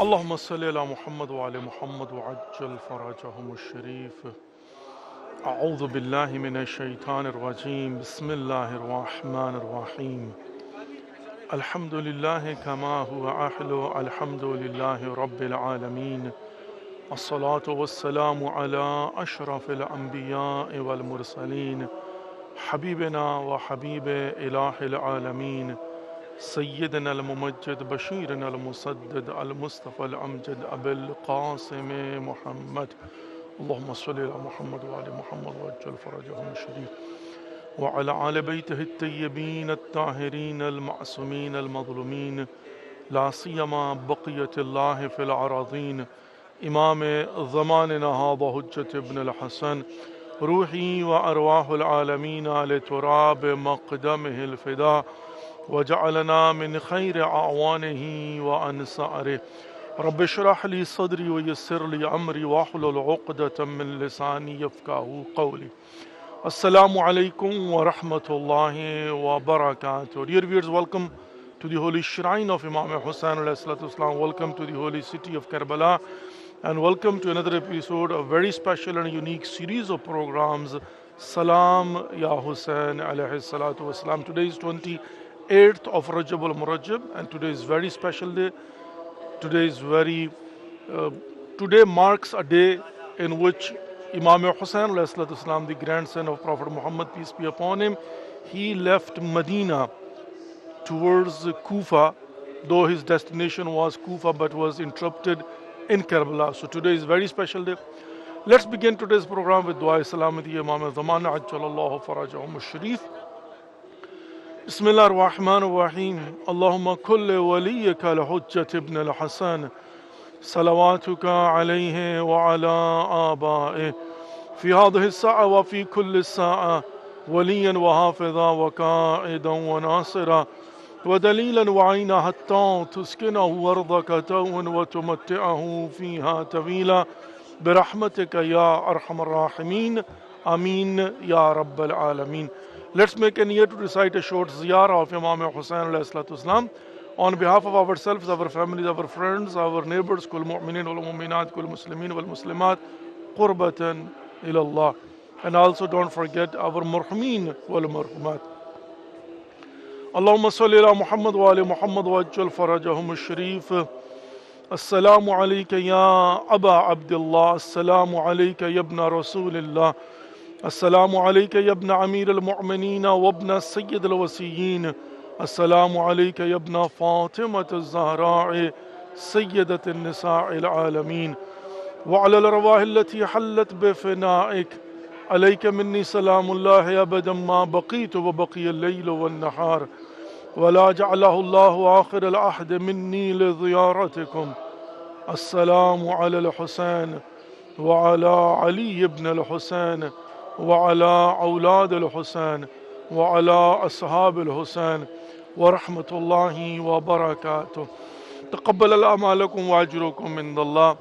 اللهم صل على محمد وعلى محمد وعجل فرجهم الشريف. أعوذ بالله من الشيطان الرجيم. بسم الله الرحمن الرحيم. الحمد لله كما هو أحلى. الحمد لله رب العالمين. الصلاة والسلام على أشرف الأنبياء والمرسلين حبيبنا وحبيب إله العالمين سيدنا الممجد بشيرنا المسدد المصطفى الأمجد أبي القاسم محمد. اللهم صل على محمد وعلى محمد وعجل فرجهم الشريف وعلى آل بيته الطيبين الطاهرين المعصومين المظلومين لا سيما بقية الله في الأراضين إمام زماننا هذا حجة ابن الحسن روحي وأرواح العالمين لتراب مقدمه الفداء وجعلنا من خير أعوانه وأنصاره. رب اشرح لي صدري ويسر لي أمري واحلل عقدة من لساني يفقهوا قولي. Assalamu alaikum wa rahmatullahi wa barakatuh. Dear viewers, welcome to the holy shrine of Imam Hussain alayhi salatu wasalam. Welcome to the holy city of Karbala, and welcome to another episode of very special and unique series of programs, Salam Ya Hussain alayhi salatu wasalam. Today is 28th of Rajab al-Murajab, and today is very special day. Today marks a day in which Imam Hussain alayhi salatu wasalam, the grandson of Prophet Muhammad, peace be upon him, he left Medina towards Kufa, though his destination was Kufa but was interrupted in Karbala. So today is a very special day. Let's begin today's program with Dua Salamati Imam al-Zaman Ajjalallahu Farajahum al-Sharif. Bismillah ar-Rahman ar-Rahim. Allahumma kulli waliyyika al-Hujjat ibn al-Hasan صلواتك عليه وعلى آبائه في هذه الساعة وفي كل الساعة وليا وحافظا وقائدا وناصرا ودليلا وعينا حتى تسكنه أرضك توءا وتمتعه فيها طويلا برحمتك يا أرحم الراحمين آمين يا رب العالمين. Let's make a niyyah to recite a short ziyarah of Imam Hussain alayhi salatu wasalam on behalf of ourselves, our families, our friends, our neighbors, kul mu'minin wal mu'minat, kul muslimin wal muslimat, qurbatan ila Allah. And also don't forget our murhameen wal murhamat. Allahumma salli ala Muhammad wa ali Muhammad wa ajjal farajahum al-sharif. Assalamu alayka ya Aba Abdullah. Assalamu alayka ya ibna Rasulillah. Assalamu alayka ya ibna Amir al-Mu'minina wa ibna Sayyid al-Wasiyyin. السلام عليك يا ابن فاطمة الزهراء سيدة النساء العالمين وعلى الأرواح التي حلت بفنائك عليك مني سلام الله أبدا ما بقيت وبقي الليل والنهار ولا جعله الله آخر العهد مني لزيارتكم السلام على الحسين وعلى علي بن الحسين وعلى أولاد الحسين وعلى أصحاب الحسين ورحمة الله وبركاته. تقبل الأعمالكم وأجركم عند الله.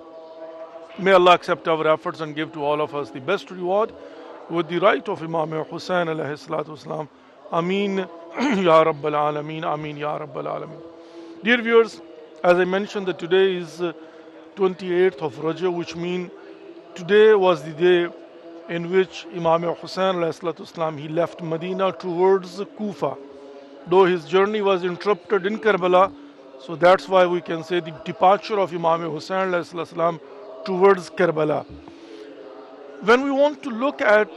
May Allah accept our efforts and give to all of us the best reward with the right of Imam Hussain alayhi salatu wasalam. Ameen Ya Rabbal Alameen. Ameen Ya Rabbal Alameen. Dear viewers, as I mentioned that today is 28th of Rajab, which means today was the day in which Imam Hussain alayhi salatu wasalam, he left Medina towards Kufa. Though his journey was interrupted in Karbala, so that's why we can say the departure of Imam Hussain alayhi salatu wasalam towards Karbala. When we want to look at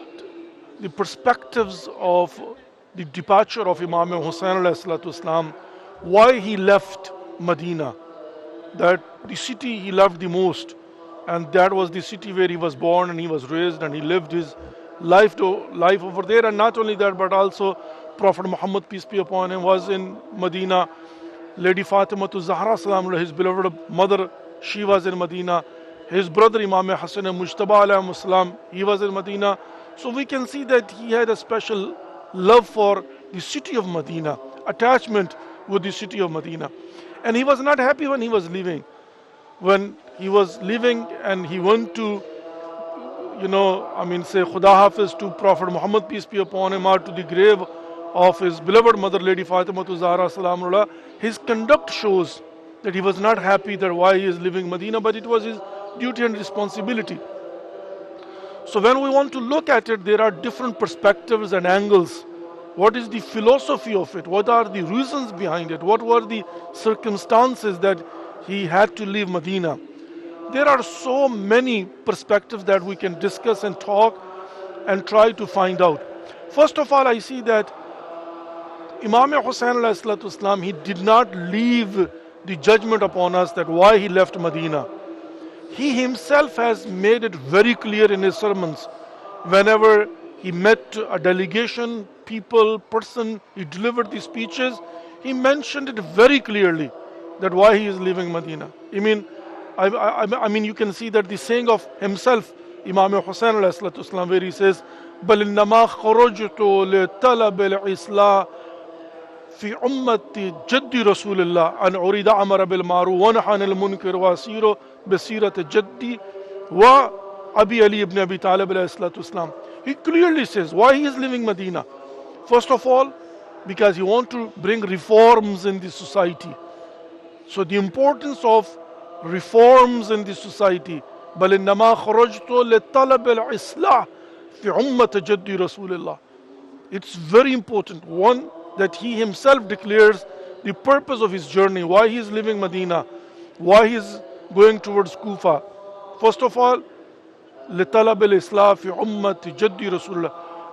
the perspectives of the departure of Imam Hussain alayhi salatu wasalam, why he left Medina, that the city he loved the most, and that was the city where he was born and he was raised and he lived his life over there. And not only that, but also Prophet Muhammad, peace be upon him, was in Medina. Lady Fatima to Zahra salam, his beloved mother, she was in Medina. His brother Imam Hassan Mujtaba alayhi salam, he was in Medina. So we can see that he had a special love for the city of Medina, attachment with the city of Medina. And he was not happy when he was leaving. When he was leaving and he went to, say Khuda Hafiz to Prophet Muhammad, peace be upon him, or to the grave of his beloved mother, Lady Fatima to Zahra salamullah, his conduct shows that he was not happy that why he is leaving Medina, but it was his duty and responsibility. So when we want to look at it, there are different perspectives and angles. What is the philosophy of it? What are the reasons behind it? What were the circumstances that he had to leave Medina? There are so many perspectives that we can discuss and talk and try to find out. First of all, I see that Imam Hussain alayhi salatu wasalam, he did not leave the judgment upon us that why he left Medina. He himself has made it very clear in his sermons. Whenever he met a delegation, person, he delivered the speeches, he mentioned it very clearly that why he is leaving Medina. I mean, you can see that the saying of himself, Imam Hussain alayhi salatu wasalam, where he says, بَلْ إِنَّمَا خَرَجْتُ لِطَلَبِ الْإِصْلَاحِ في أمة جد رسول الله أن أريد أمر بالمعروف وأنهى عن المنكر وأسير بسيرة جدي وأبي علي ibn Abi Talib alayhi salatu wasalam. He clearly says why he is leaving Medina. First of all, because he wants to bring reforms in the society. So the importance of reforms in the society. بل إنما خرجت لطلب الإصلاح في أمة جد رسول الله. It's very important. One, that he himself declares the purpose of his journey, why he is leaving Medina, why he is going towards Kufa. First of all, لطلب الإصلاح في أمة جد رسول الله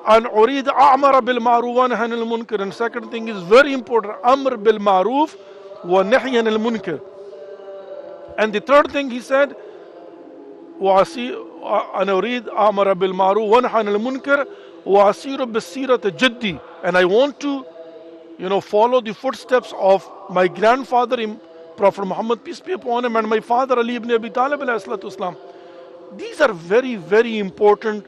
أن أريد أعمر بالمعروف وأنهى عن المنكر. And second thing is very important, أمر بالمعروف ونهي عن المنكر. And the third thing he said, أنا أريد أعمر بالمعروف وأنهى عن المنكر وأسير بسيرة جدي. And I want to follow the footsteps of my grandfather, Prophet Muhammad, peace be upon him, and my father, Ali ibn Abi Talib alayhi salatu wasalam. These are very, very important,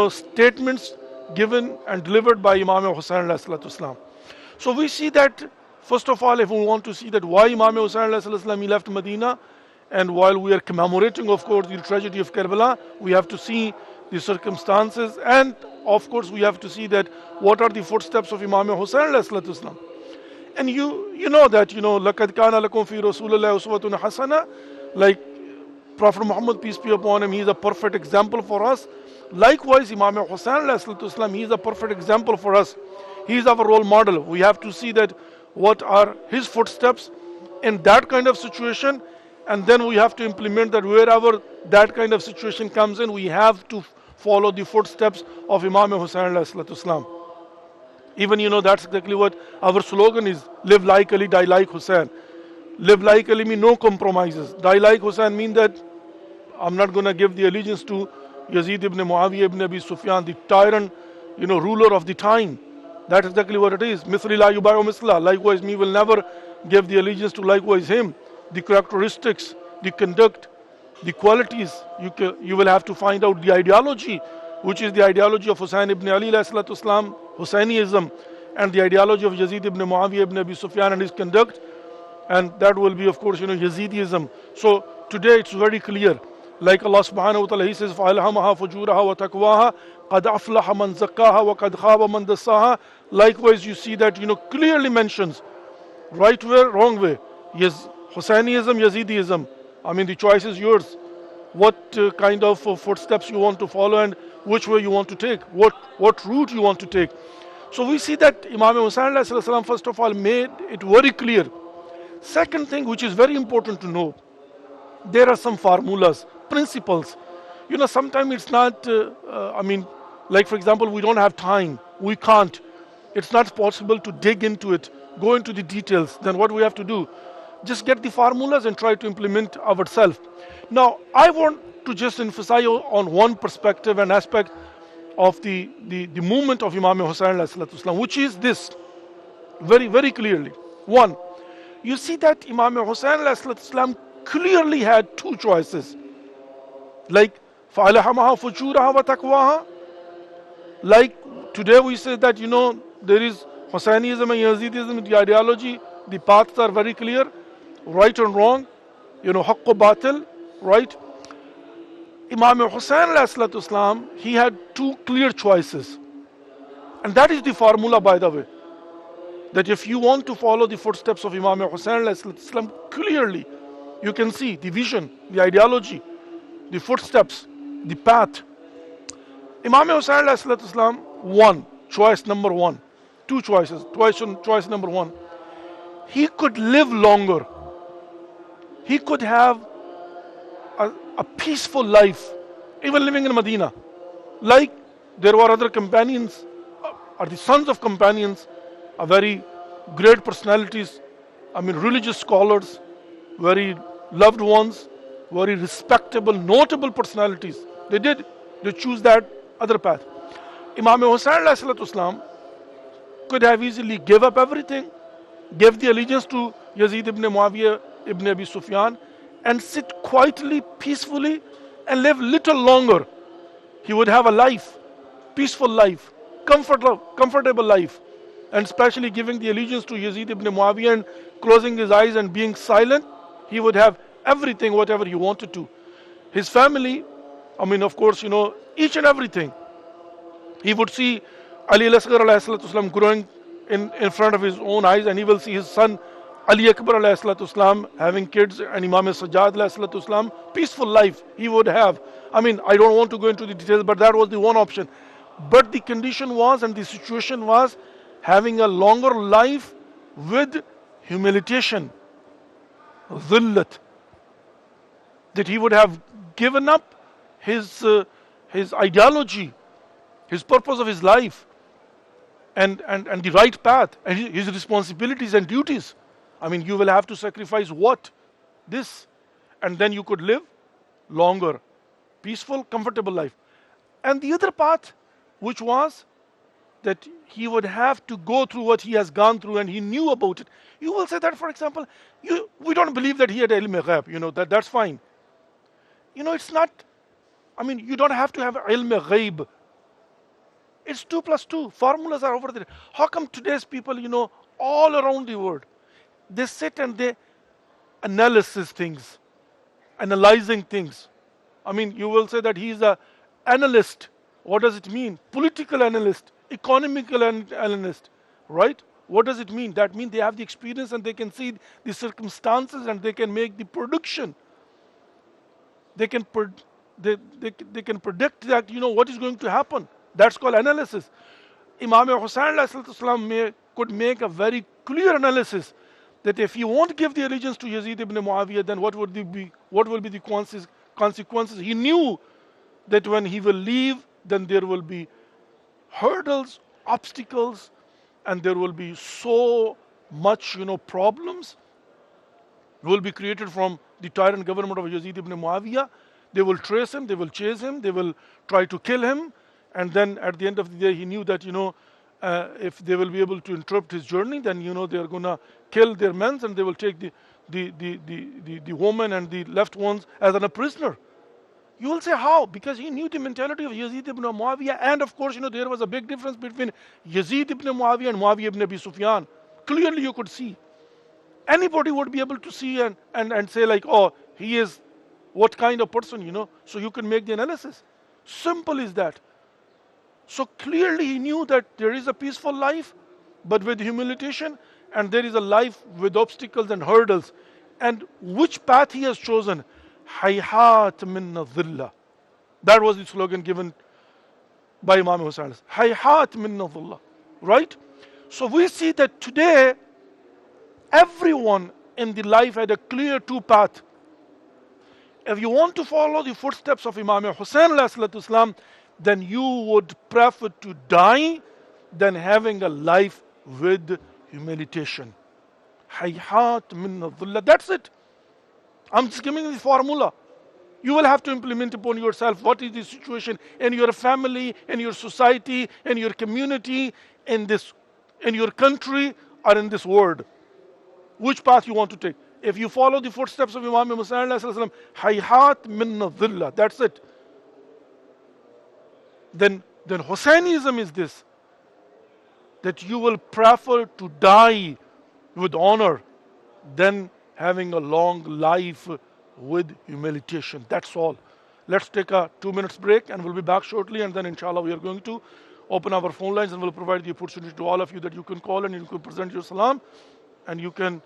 statements given and delivered by Imam Hussain alayhi salatu wasalam. So we see that, first of all, if we want to see that why Imam Hussain alayhi salatu wasalam, he left Medina, and while we are commemorating, of course, the tragedy of Karbala, we have to see the circumstances, and of course we have to see that what are the footsteps of Imam Hussain alayhi salatu wasalam. And you know that, لَقَدْ كَانَ لَكُمْ فِي رَسُولِ اللَّهِ أُسْوَةٌ حَسَنَةٌ, like Prophet Muhammad, peace be upon him, he is a perfect example for us. Likewise, Imam Hussain alayhi salatu wasalam, he is a perfect example for us. He is our role model. We have to see that what are his footsteps in that kind of situation, and then we have to implement that wherever that kind of situation comes in, we have to follow the footsteps of Imam Hussain alayhi salatu wasalam. Even that's exactly what our slogan is, live like Ali, die like Hussain. Live like Ali means no compromises. Die like Hussain means that I'm not going to give the allegiance to Yazid ibn Muawiyah ibn Abi Sufyan, the tyrant, ruler of the time. That's exactly what it is. Misli la yubayu misla. Likewise, me will never give the allegiance to likewise him. The characteristics the conduct, the qualities. You will have to find out the ideology, which is the ideology of Hussein ibn Ali alayhi salatu wasalam, Hussainism, and the ideology of Yazid ibn Muawiyah ibn Abi Sufyan and his conduct, and that will be, of course, Yazidism. So today it's very clear. Like Allah subhanahu wa ta'ala, He says, فَأَلْهَمَهَا فُجُورَهَا وَتَقْوَاهَا قَدْ أَفْلَحَ مَنْ زَكَّاهَا وَقَدْ خَابَ مَنْ دَسَّاهَا. Likewise, you see that, clearly mentions right way, wrong way. Yes, Hussainism, Yazidism. I mean, the choice is yours. What kind of footsteps you want to follow and which way you want to take, what route you want to take. So we see that Imam Hussain alayhi salam, first of all, made it very clear. Second thing, which is very important to know, there are some formulas, principles. Sometimes it's not, like for example, we don't have time. We can't. It's not possible to dig into it, go into the details. Then what we have to do? Just get the formulas and try to implement ourselves. Now, I want to just emphasize on one perspective and aspect of the movement of Imam Hussain alayhi salatu wasalam, which is this, very, very clearly. One, you see that Imam Hussain alayhi salatu wasalam clearly had two choices. Like, فَأَلْهَمَهَا فُجُورَهَا وَتَقْوَاهَا. Like, today we say that, there is Hussainism and Yazidism, the ideology, the paths are very clear, right and wrong, haqq batil, right? Imam Hussain alayhi salatu wasalam, he had two clear choices. And that is the formula, by the way. That if you want to follow the footsteps of Imam Hussain alayhi salatu wasalam, clearly you can see the vision, the ideology, the footsteps, the path. Imam Hussain alayhi salatu wasalam, one, choice number one. Two choices. Choice number one. He could live longer. He could have a peaceful life, even living in Medina. Like there were other companions, or the sons of companions, very great personalities, religious scholars, very loved ones, very respectable, notable personalities. They choose that other path. Imam Hussain alayhi salatu wasalam could have easily gave up everything, gave the allegiance to Yazid ibn Muawiyah ibn Abi Sufyan, and sit quietly, peacefully, and live little longer. He would have a life, peaceful life, comfortable life, and especially giving the allegiance to Yazid ibn Muawiyah and closing his eyes and being silent. He would have everything, whatever he wanted to. His family, of course, each and everything. He would see Ali al-Asghar alayhi salatu wasalam growing in front of his own eyes, and he will see his son Ali Akbar alayhi salatu wasalam having kids, and Imam Sajjad alayhi salatu wasalam, peaceful life he would have. I don't want to go into the details, but that was the one option. But the condition was, and the situation was, having a longer life with humiliation, dhillat, that he would have given up his ideology, his purpose of his life, and the right path, and his responsibilities and duties. You will have to sacrifice what? This. And then you could live longer, peaceful, comfortable life. And the other path, which was that he would have to go through what he has gone through, and he knew about it. You will say that, for example, we don't believe that he had ilm ghaib, that's fine. It's not, you don't have to have ilm ghaib. It's 2 plus 2. Formulas are over there. How come today's people, all around the world, they sit and they analyzing things. You will say that he is an analyst. What does it mean? Political analyst, economical analyst, right? What does it mean? That means they have the experience and they can see the circumstances and they can make the prediction. They can predict that, what is going to happen. That's called analysis. Imam Hussain could make a very clear analysis that if he won't give the allegiance to Yazid ibn Muawiyah, then what will be the consequences? He knew that when he will leave, then there will be hurdles, obstacles, and there will be so much, problems will be created from the tyrant government of Yazid ibn Muawiyah. They will trace him, they will chase him, they will try to kill him, and then at the end of the day, he knew that, if they will be able to interrupt his journey, then, they are going to kill their men and they will take the woman and the left ones as a prisoner. You will say how? Because he knew the mentality of Yazid ibn Muawiyah, and of course, there was a big difference between Yazid ibn Muawiyah and Muawiyah ibn Abi Sufyan. Clearly you could see. Anybody would be able to see and say like, oh, he is what kind of person, so you can make the analysis. Simple is that. So clearly he knew that there is a peaceful life, but with humiliation, and there is a life with obstacles and hurdles. And which path he has chosen? Hayhat minna dhilla. That was the slogan given by Imam Hussain. Hayhat minna dhilla. Right? So we see that today, everyone in the life had a clear two path. If you want to follow the footsteps of Imam Hussain alayhi salatu wasalam, then you would prefer to die than having a life with humiliation. Hayhat minna dhilla. That's it. I'm just giving the formula. You will have to implement upon yourself what is the situation in your family, in your society, in your community, in your country, or in this world. Which path you want to take. If you follow the footsteps of Imam Hussain alayhi salam, hayhat minna dhilla, that's it. Then Hussainism is this, that you will prefer to die with honor than having a long life with humiliation. That's all. Let's take a 2 minutes break and we'll be back shortly, and then inshallah we are going to open our phone lines and we'll provide the opportunity to all of you that you can call and you can present your salam and you can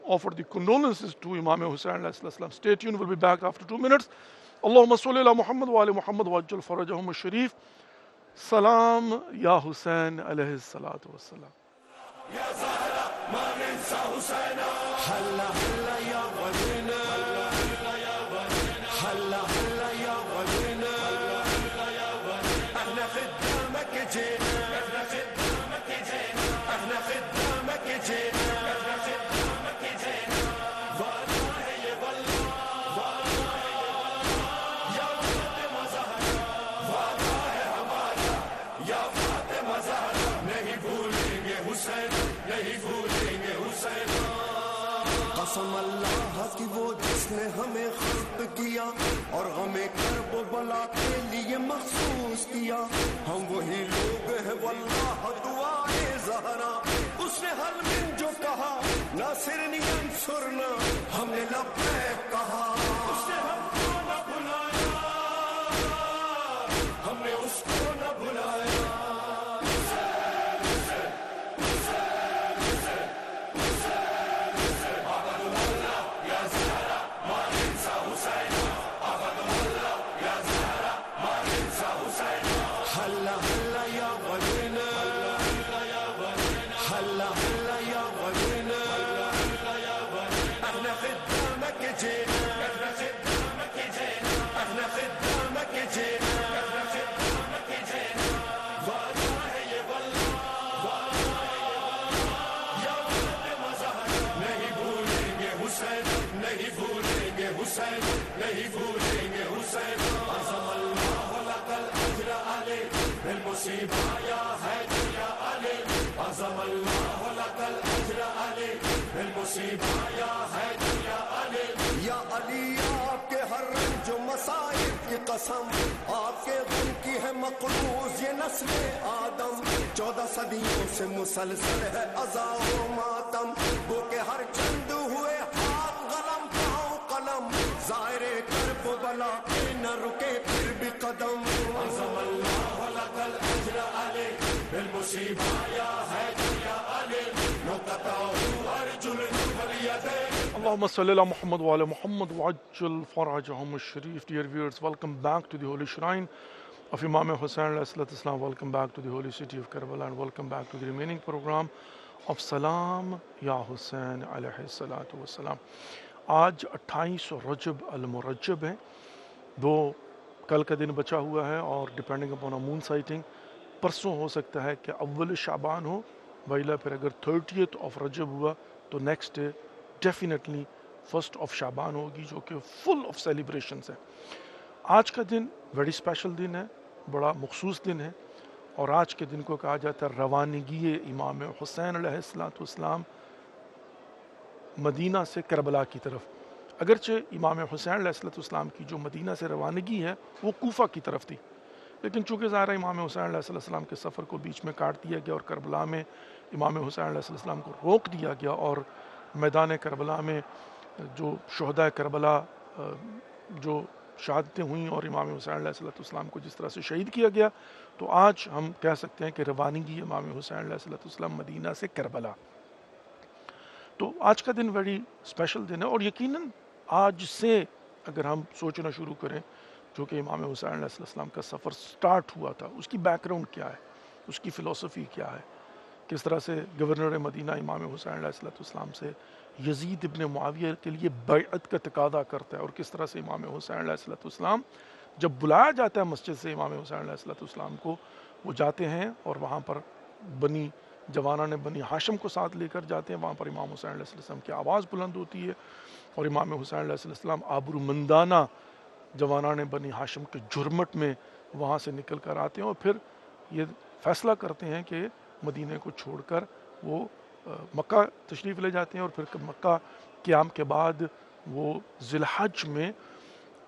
offer the condolences to Imam Hussain alayhi salam. Stay tuned, we'll be back after 2 minutes. Allahumma salli ala Muhammad wa ali Muhammad wa ajjal farajahum al-sharif. Salam ya Hussain alayhi salatu wassalam. Ya Zahra ma ninsa Hussaina. Halla halla ya walina. Halla ya walina. Halla halla ya walina. Halla ya walina. Ahna khiddamak jina. Ahna khiddamak jina. Ahna khiddamak jina. Ahna khiddamak jina. Wala hai ye wallah. Wala hai ye wallah. Ya Fatima Zahra. Wala hai hamara. Ya Fatima Zahra. Nahi bhulenge Hussain. Nahi bhulenge Hussain. قسم اللہ کی وہ جس نے ہمیں خلق کیا اور ہمیں کرب و بلا کے لیے مخصوص کیا. ہم وہی لوگ ہیں واللہ دعائے زہرا. اس نے حل من جو کہا ناصرنی انصرنا, ہم نے لبیک کہا. اس نے ہم کو نہ بھلایا, ہم نے اس کو نہ بھلایا. یا علی آپ کے ہر رنج و مصائب کی قسم, آپ کے غم کی ہے مقروض یہ نسل آدم. 14 صدیوں سے مسلسل ہے عزا و ماتم, وہ کہ ہر چند ہوئے ہاتھ قلم پاؤں قلم. ظاہر کرب و بلا کے نہ رکے پھر بھی قدم. عظم اللہ لک الاجر علی بالمصیبہ یا حیدر یا علی نقطہ ارجل والیدین. Allahumma salli ala Muhammad wa ala Muhammad wa ajjal farajahum al-sharif. Dear viewers, welcome back to the holy shrine of Imam Hussain alayhi salatu wasalam. Welcome back to the holy city of Karbala, and welcome back to the remaining program of Salam Ya Hussain alayhi salatu wasalam. آج 28 رجب المرجب ہے, 2 کل کا دن بچا ہوا ہے, اور depending upon مون sighting پرسوں ہو سکتا ہے کہ اول شعبان ہو, ویلا پھر اگر 30th of رجب ہوا تو next day definitely 1st of شعبان ہوگی, جو کہ فل آف سیلیبریشنز ہے. آج کا دن بڑی اسپیشل دن ہے, بڑا مخصوص دن ہے, اور آج کے دن کو کہا جاتا ہے روانگی امام حسین علیہ السلام مدینہ سے کربلا کی طرف. اگرچہ امام حسین علیہ السلام کی جو مدینہ سے روانگی ہے وہ کوفہ کی طرف تھی، لیکن چونکہ ظاہر ہے امام حسین علیہ السلام کے سفر کو بیچ میں کاٹ دیا گیا اور کربلا میں امام حسین علیہ السلام کو روک دیا گیا، اور میدان کربلا میں جو شہداء کربلا جو شہادتیں ہوئیں اور امام حسین علیہ السلام کو جس طرح سے شہید کیا گیا، تو آج ہم کہہ سکتے ہیں کہ روانگی امام حسین علیہ السلام مدینہ سے کربلا. تو آج کا دن بڑی اسپیشل دن ہے، اور یقیناً آج سے اگر ہم سوچنا شروع کریں جو کہ امام حسین علیہ السلام کا سفر سٹارٹ ہوا تھا، اس کی بیک گراؤنڈ کیا ہے، اس کی فلسفی کیا ہے، کس طرح سے گورنر مدینہ امام حسین علیہ السلام سے یزید ابن معاویہ کے لیے بیعت کا تقاضا کرتا ہے، اور کس طرح سے امام حسین علیہ السلام جب بلایا جاتا ہے مسجد سے امام حسین علیہ السلام کو، وہ جاتے ہیں اور وہاں پر بنی جوانان بنی ہاشم کو ساتھ لے کر جاتے ہیں. وہاں پر امام حسین علیہ السلام کی آواز بلند ہوتی ہے اور امام حسین علیہ السلام آبرومندانہ جوانان بنی ہاشم کے جرمٹ میں وہاں سے نکل کر آتے ہیں، اور پھر یہ فیصلہ کرتے ہیں کہ مدینہ کو چھوڑ کر وہ مکہ تشریف لے جاتے ہیں، اور پھر مکہ قیام کے بعد وہ ذی الحج میں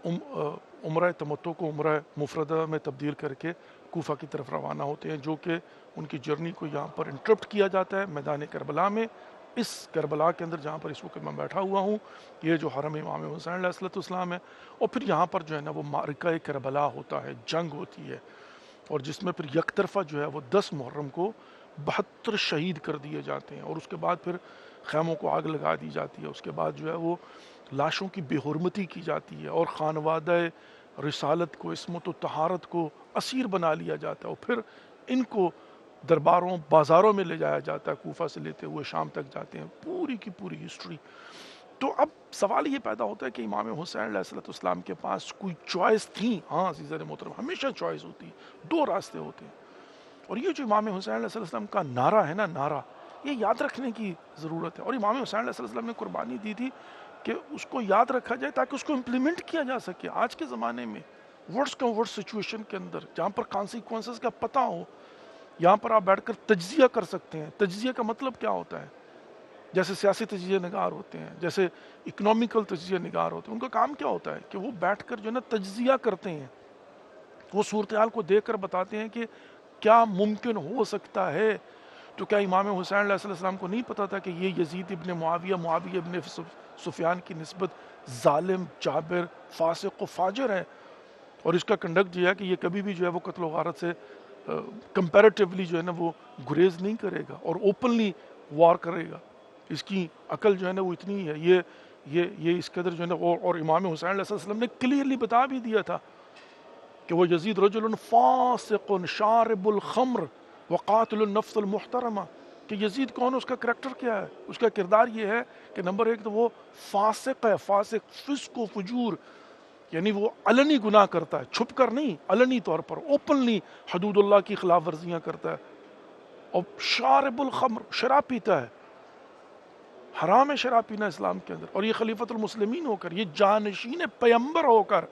عمرہ تمتع کو عمرہ مفردہ میں تبدیل کر کے کوفہ کی طرف روانہ ہوتے ہیں، جو کہ ان کی جرنی کو یہاں پر انٹرپٹ کیا جاتا ہے میدان کربلا میں. اس کربلا کے اندر جہاں پر اس وقت میں بیٹھا ہوا ہوں، یہ جو حرم امام حسین علیہ السلام ہے، اور پھر یہاں پر جو ہے نا وہ معرکہ کربلا ہوتا ہے، جنگ ہوتی ہے، اور جس میں پھر یک طرفہ جو ہے وہ 10 محرم کو 72 شہید کر دیے جاتے ہیں، اور اس کے بعد پھر خیموں کو آگ لگا دی جاتی ہے. اس کے بعد جو ہے وہ لاشوں کی بے حرمتی کی جاتی ہے، اور خانوادہ رسالت کو، عصمت و طہارت کو اسیر بنا لیا جاتا ہے، اور پھر ان کو درباروں بازاروں میں لے جایا جاتا ہے، کوفہ سے لیتے ہوئے شام تک جاتے ہیں. پوری کی پوری ہسٹری. تو اب سوال یہ پیدا ہوتا ہے کہ امام حسین علیہ السلام کے پاس کوئی چوائس تھی؟ ہاں عزیزان محترم، ہمیشہ چوائس ہوتی ہے، 2 راستے ہوتے ہیں. اور یہ جو امام حسین علیہ السلام کا نعرہ ہے نا، نعرہ، یہ یاد رکھنے کی ضرورت ہے. اور امام حسین علیہ السلام نے قربانی دی تھی کہ اس کو یاد رکھا جائے تاکہ اس کو امپلیمنٹ کیا جا سکے. آج کے زمانے میں ورڈز کم ورڈ سچویشن کے اندر جہاں پر کانسیکوینسز کا پتہ ہو، یہاں پر آپ بیٹھ کر تجزیہ کر سکتے ہیں. تجزیہ کا مطلب کیا ہوتا ہے؟ جیسے سیاسی تجزیہ نگار ہوتے ہیں، جیسے اکنامیکل تجزیہ نگار ہوتے ہیں، ان کا کام کیا ہوتا ہے کہ وہ بیٹھ کر جو ہے نا تجزیہ کرتے ہیں، وہ صورتحال کو دیکھ کر بتاتے ہیں کہ کیا ممکن ہو سکتا ہے. تو کیا امام حسین علیہ السلام کو نہیں پتا تھا کہ یہ یزید ابن معاویہ ابن سفیان کی نسبت ظالم، جابر، فاسق و فاجر ہے، اور اس کا کنڈکٹ یہ ہے کہ یہ کبھی بھی جو ہے وہ قتل و غارت سے کمپیریٹیولی جو ہے نا وہ گریز نہیں کرے گا اور اوپنلی وار کرے گا. اس کی عقل جو ہے نا وہ اتنی ہے، یہ اس قدر جو ہے نا. اور امام حسین علیہ السلام نے کلیئرلی بتا بھی دیا تھا کہ وہ یزید رجل فاسق شارب الخمر وقاتل النفس المحترمہ، کہ یزید کون ہے، اس کا کریکٹر کیا ہے. اس کا کردار یہ ہے کہ نمبر 1 تو وہ فاسق ہے، فاسق، فسق و فجور، یعنی وہ علنی گناہ کرتا ہے، چھپ کر نہیں، علنی طور پر اوپنلی حدود اللہ کی خلاف ورزیاں کرتا ہے. اور شارب الخمر، شراب پیتا ہے، حرام ہے شراب پینا اسلام کے اندر. اور یہ خلیفۃ المسلمین ہو کر، یہ جانشین پیمبر ہو کر،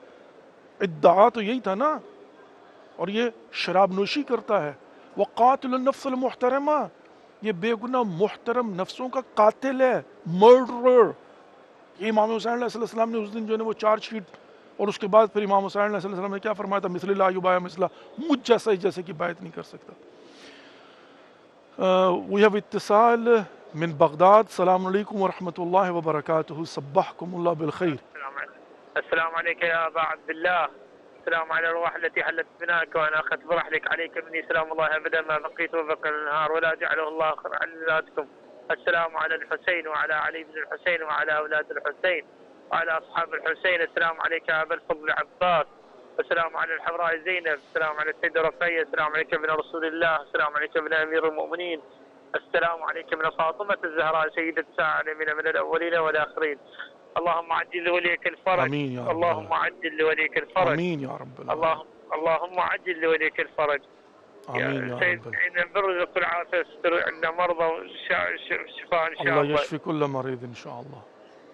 ادعا تو یہی تھا نا، اور یہ شراب نوشی کرتا ہے. وقاتل النفس المحترمہ، یہ بے گناہ محترم نفسوں کا قاتل ہے، مرڈرر. یہ امام حسین علیہ السلام نے اس دن جو ہے نا وہ چارج شیٹ، اور اس کے بعد پھر امام حسین علیہ السلام نے کیا فرمایا تھا؟ مثل لا یبایع مثلہ، مجھ جیسا ہی جیسے کہ بیعت نہیں کر سکتا. we have اتصال من بغداد. السلام علیکم ورحمۃ اللہ وبرکاتہ. صبحكم اللہ بالخیر. السلام عليك يا أبا عبد الله. السلام على الأرواح التي حلت بناك وأنا أخذت برحلك. عليك مني سلام الله أبدا ما بقيت وبقى النهار ولا جعله الله آخر عن ذاتكم. السلام على الحسين وعلى علي بن الحسين وعلى أولاد الحسين وعلى أصحاب الحسين. السلام عليك يا أبا الفضل عباس. السلام على الحمراء زينب. السلام على السيدة رقية. السلام عليك ابن رسول الله. السلام عليك ابن أمير المؤمنين. السلام عليك ابن فاطمة الزهراء سيدة العالمين من الأولين والآخرين. اللهم عجل لوليك الفرج. آمين يا رب. اللهم عجل لوليك الفرج. آمين يا رب العالمين. اللهم عجل لوليك الفرج. آمين يا رب. إن برزق العافية استر عندنا مرضى شفاء إن شاء الله. الله يشفي كل مريض إن شاء الله.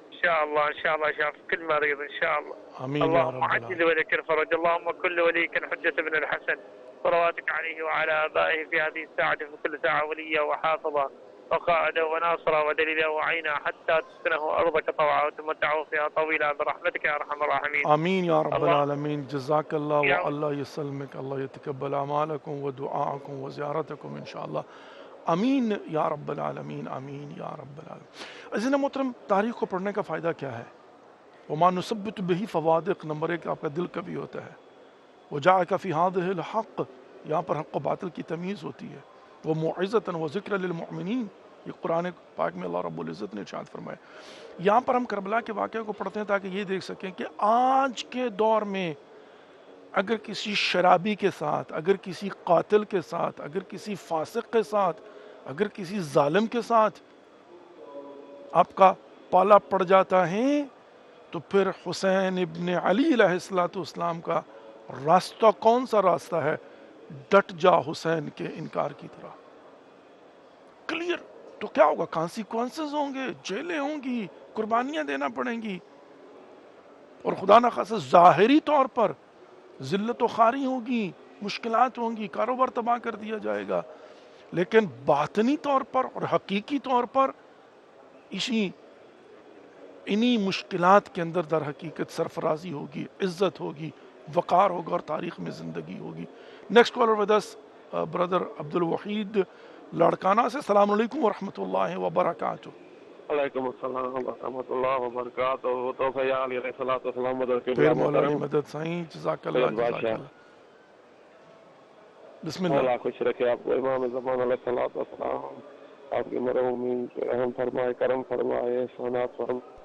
إن شاء الله إن شاء الله شاف كل مريض إن شاء الله. آمين يا رب اللهم عجل العالمين. لوليك الفرج. اللهم كل وليك حجة بن الحسن صلواتك عليه وعلى آبائه في هذه الساعة في كل ساعة وليا وحافظا. وقائدا وناصرا ودليلا وعينا حتى تسكنه أرضك طوعا وتمتعه فيها طويلا برحمتك يا أرحم الراحمين. آمين يا رب الله العالمين. جزاك الله يا والله يسلمك. الله يتقبل أعمالكم ودعاءكم وزيارتكم إن شاء الله. آمین یا رب العالمین، آمین یا رب العالمین۔ عزیزان محترم، تاریخ کو پڑھنے کا فائدہ کیا ہے؟ وما نثبت به فوادق، نمبر ایک آپ کا دل کبھی ہوتا ہے۔ وجاءک فی هذه الحق، یہاں پر حق و باطل کی تمیز ہوتی ہے۔ وہ موعظۃ و ذکر للمؤمنین، یہ قرآن پاک میں اللہ رب العزت نے ارشاد فرمایا۔ یہاں پر ہم کربلا کے واقعے کو پڑھتے ہیں تاکہ یہ دیکھ سکیں کہ آج کے دور میں اگر کسی شرابی کے ساتھ، اگر کسی قاتل کے ساتھ، اگر کسی فاسق کے ساتھ، اگر کسی ظالم کے ساتھ آپ کا پالا پڑ جاتا ہے تو پھر حسین ابن علی علیہ السلام کا راستہ کون سا راستہ ہے؟ ڈٹ جا حسین کے انکار کی طرح، کلیئر۔ تو کیا ہوگا؟ کانسیکوینسز ہوں گے، جیلیں ہوں گی، قربانیاں دینا پڑیں گی، اور خدا نخواستہ ظاہری طور پر ذلت و خواری ہوگی، مشکلات ہوں گی، کاروبار تباہ کر دیا جائے گا، لیکن باطنی طور پر اور حقیقی طور پر انہی مشکلات کے اندر در حقیقت سرفرازی ہوگی، عزت ہوگی، وقار ہوگا اور تاریخ میں زندگی ہوگی۔ نیکسٹ کالر ود اس برادر عبد الوحید لاڑکانہ سے۔ السلام علیکم ورحمۃ اللہ وبرکاتہ۔ وعلیکم السلام ورحمۃ اللہ وبرکاتہ۔ تو فیا علیہ الصلوۃ والسلام مدد کے پیر مولا علی مدد سائیں، جزاک اللہ جزاک اللہ۔ بسم اللہ۔ اللہ خوش رکھے آپ کو، امام زمان علیہ الصلوۃ والسلام آپ کی مرحومین پہ رحم فرمائے، کرم فرمائے، احسانات فرمائے۔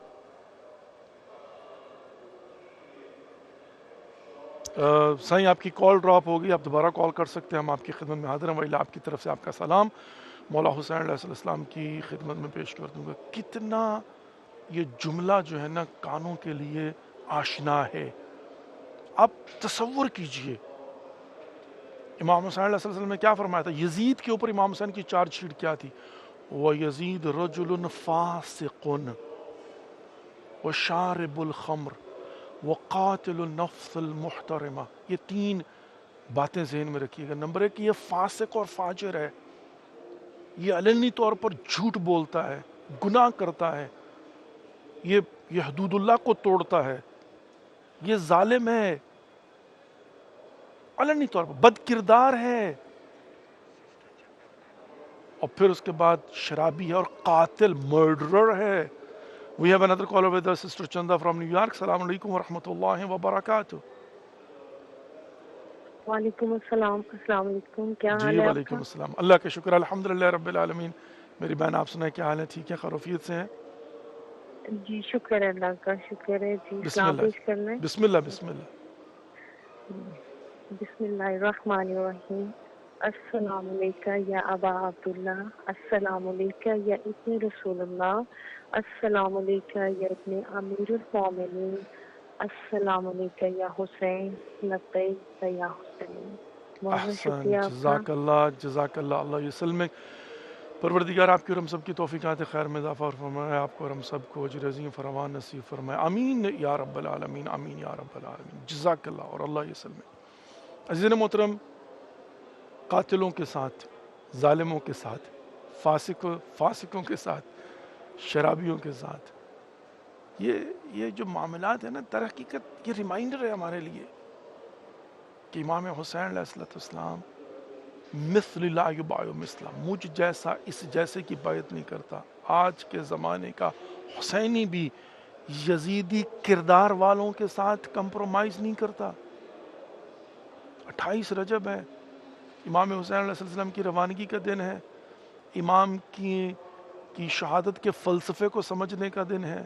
سائیں آپ کی کال ڈراپ ہوگی، آپ دوبارہ کال کر سکتے ہیں، ہم آپ کی خدمت میں حاضر ہیں۔ وإلا آپ کی طرف سے آپ کا سلام مولا حسین علیہ السلام کی خدمت میں پیش کر دوں گا۔ کتنا یہ جملہ جو ہے نا کانوں کے لیے آشنا ہے۔ آپ تصور کیجئے امام حسین علیہ السلام نے کیا فرمایا تھا؟ یزید کے اوپر امام حسین کی چارج شیٹ کیا تھی؟ وَيَزِيدُ رَجُلٌ فَاسِقٌ وَشَارِبُ الْخَمْرِ وَقَاتِلُ النَّفْسِ الْمُحْتَرِمَةِ۔ یہ تین باتیں ذہن میں رکھیے گا۔ نمبر ایک، یہ فاسق اور فاجر ہے، یہ علنی طور پر جھوٹ بولتا ہے، گناہ کرتا ہے، یہ حدود اللہ کو توڑتا ہے، یہ ظالم ہے، علنی طور پر بد کردار ہے، اور پھر اس کے بعد شرابی ہے اور قاتل، مرڈرر ہے۔ We have another caller with us, Sister Chanda from New York. السلام علیکم ورحمۃ اللہ وبرکاتہ۔ وعلیکم السلام۔ السلام علیکم، کیا حال جی ہے آپ وعلیکم کا؟ السلام، اللہ کا شکر، الحمدللہ رب العالمین۔ میری بہن آپ سنائیں کیا حال ہے؟ ٹھیک ہے، خیریت سے ہیں؟ جی شکر ہے، اللہ کا شکر ہے جی۔ بسم سلام اللہ پیش کرنا ہے۔ بسم اللہ بسم اللہ۔ بسم اللہ الرحمن الرحیم۔ السلام علیکم یا ابا عبداللہ، السلام علیکم یا ابن رسول اللہ، السلام علیکم یا ابن امیر المومنین، السلام علیکم یا حسین، لبیک یا حسین۔ بہت احسن، شکریہ آپ کا۔ جزاک اللہ جزاک اللہ، اللہ یسلمک۔ پروردگار آپ کی اور ہم سب کی توفیقات خیر میں اضافہ فرمائے، آپ کو اور ہم سب کو اجر عظیم فراوان نصیب فرمائے، آمین یا رب العالمین، آمین یا رب العالمین، جزاک اللہ اور اللہ یسلمک۔ عزیزان محترم، قاتلوں کے ساتھ، ظالموں کے ساتھ، فاسقوں کے ساتھ، شرابیوں کے ساتھ یہ جو معاملات ہیں نا، در حقیقت یہ ریمائنڈر ہے ہمارے لیے کہ امام حسین علیہ السلام مثل لا یباع مثلا، مجھ جیسا اس جیسے کی بیعت نہیں کرتا۔ آج کے زمانے کا حسینی بھی یزیدی کردار والوں کے ساتھ کمپرومائز نہیں کرتا۔ 28 رجب ہے، امام حسین علیہ السلام کی روانگی کا دن ہے، امام کی شہادت کے فلسفے کو سمجھنے کا دن ہے۔